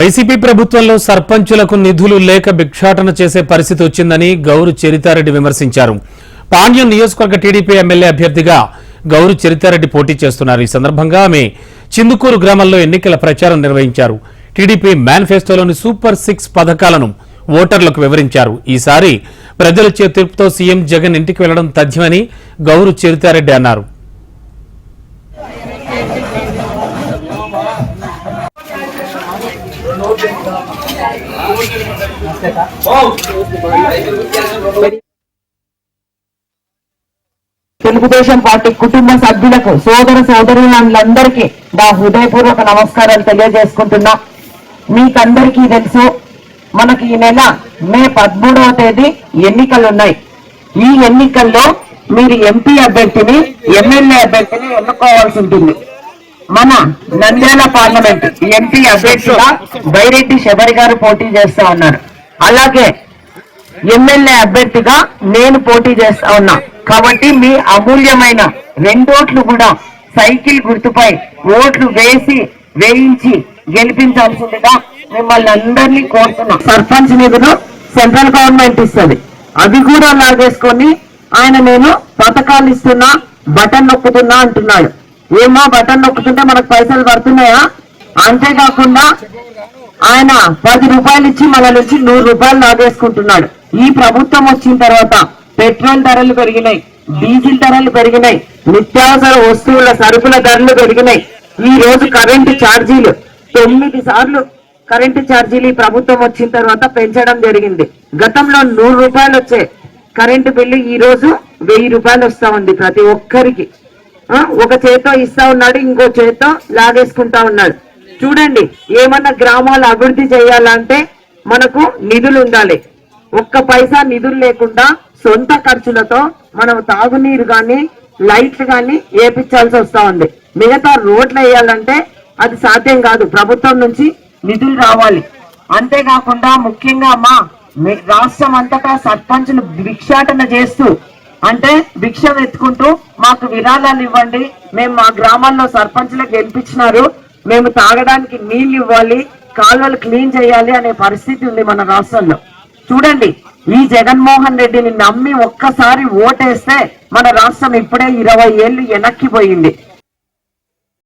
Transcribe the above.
YCP ప్రభుత్వంలో సర్పంచులకు నిధులు లేక భిక్షాటన చేసే పరిస్థితి వచ్చిందని గౌరు చరితారెడ్డి విమర్శించారు. పాణ్యం నియోజకవర్గ టీడీపీ ఎమ్మెల్యే అభ్యర్థిగా గౌరు చరితారెడ్డి పోటీ చేస్తున్నారు. ఈ సందర్భంగా ఆమె చిందుకూరు గ్రామంలో ఎన్నికల ప్రచారం నిర్వహించారు. టీడీపీ మేనిఫెస్టోలోని సూపర్ 6 పథకాలను ఓటర్లకు వివరించారు. ఈసారి ప్రజలిచ్చే తీర్పుతో సీఎం జగన్ ఇంటికి వెళ్లడం తథ్యమని గౌరు చరితారెడ్డి అన్నారు. తెలుగుదేశం పార్టీ కుటుంబ సభ్యులకు సోదర సోదరులందరికీ నా హృదయపూర్వక నమస్కారాలు తెలియజేసుకుంటున్నా. మీకందరికీ తెలుసు, మనకి ఈ నెల మే 13వ తేదీ ఎన్నికలున్నాయి. ఈ ఎన్నికల్లో మీరు ఎంపీ అభ్యర్థిని, ఎమ్మెల్యే అభ్యర్థిని ఎన్నుకోవాల్సి ఉంటుంది. మన నంద్యాల పార్లమెంట్ ఎంపీ అభ్యర్థిగా బైరెడ్డి శబరి గారు పోటీ చేస్తా ఉన్నారు. అలాగే ఎమ్మెల్యే అభ్యర్థిగా నేను పోటీ చేస్తా ఉన్నా. కాబట్టి మీ అమూల్యమైన 2 ఓట్లు కూడా సైకిల్ గుర్తుపై ఓట్లు వేయించి గెలిపించాల్సిందిగా మిమ్మల్ని అందరినీ కోరుతున్నా. సర్పంచ్ నిధులు సెంట్రల్ గవర్నమెంట్ ఇస్తుంది, అది కూడా లాగేసుకొని ఆయన నేను పథకాలు ఇస్తున్నా, బటన్ నొక్కుతున్నా అంటున్నాడు. ఏమో బటన్ నొక్కుతుంటే మనకు పైసలు పడుతున్నాయా? అంతేకాకుండా ఆయన 10 రూపాయలు ఇచ్చి మన నుంచి 100 రూపాయలు లాగేసుకుంటున్నాడు. ఈ ప్రభుత్వం వచ్చిన తర్వాత పెట్రోల్ ధరలు పెరిగినాయి, డీజిల్ ధరలు పెరిగినాయి, నిత్యావసర వస్తువుల సరుకుల ధరలు పెరిగినాయి. ఈ రోజు కరెంటు ఛార్జీలు 9 సార్లు కరెంటు ఛార్జీలు ఈ ప్రభుత్వం వచ్చిన తర్వాత పెంచడం జరిగింది. గతంలో 100 రూపాయలు వచ్చే కరెంటు బిల్లు ఈ రోజు 1000 రూపాయలు వస్తా ఉంది ప్రతి ఒక్కరికి. ఒక చేతో ఇస్తా ఉన్నాడు, ఇంకో చేతో లాగేసుకుంటా ఉన్నాడు. చూడండి, ఏమన్నా గ్రామాలు అభివృద్ధి చేయాలంటే మనకు నిధులు ఉండాలి. ఒక్క పైసా నిధులు లేకుండా సొంత ఖర్చులతో మనం తాగునీరు గాని లైట్లు గాని వేపించాల్సి వస్తా ఉంది. మిగతా రోడ్లు వేయాలంటే అది సాధ్యం కాదు, ప్రభుత్వం నుంచి నిధులు రావాలి. అంతేకాకుండా ముఖ్యంగా రాష్ట్రం అంతటా సర్పంచులు భిక్షాటన చేస్తూ, అంటే భిక్ష ఎత్తుకుంటూ మాకు విరాళాలు ఇవ్వండి, మేము మా గ్రామాల్లో సర్పంచులకు గెలిపించినారు, మేము తాగడానికి నీళ్లు ఇవ్వాలి, కాలువలు క్లీన్ చేయాలి అనే పరిస్థితి ఉంది మన రాష్ట్రంలో. చూడండి, ఈ జగన్మోహన్ రెడ్డిని నమ్మి ఒక్కసారి ఓటేస్తే మన రాష్ట్రం ఇప్పుడే 20 ఏళ్లు వెనక్కిపోయింది.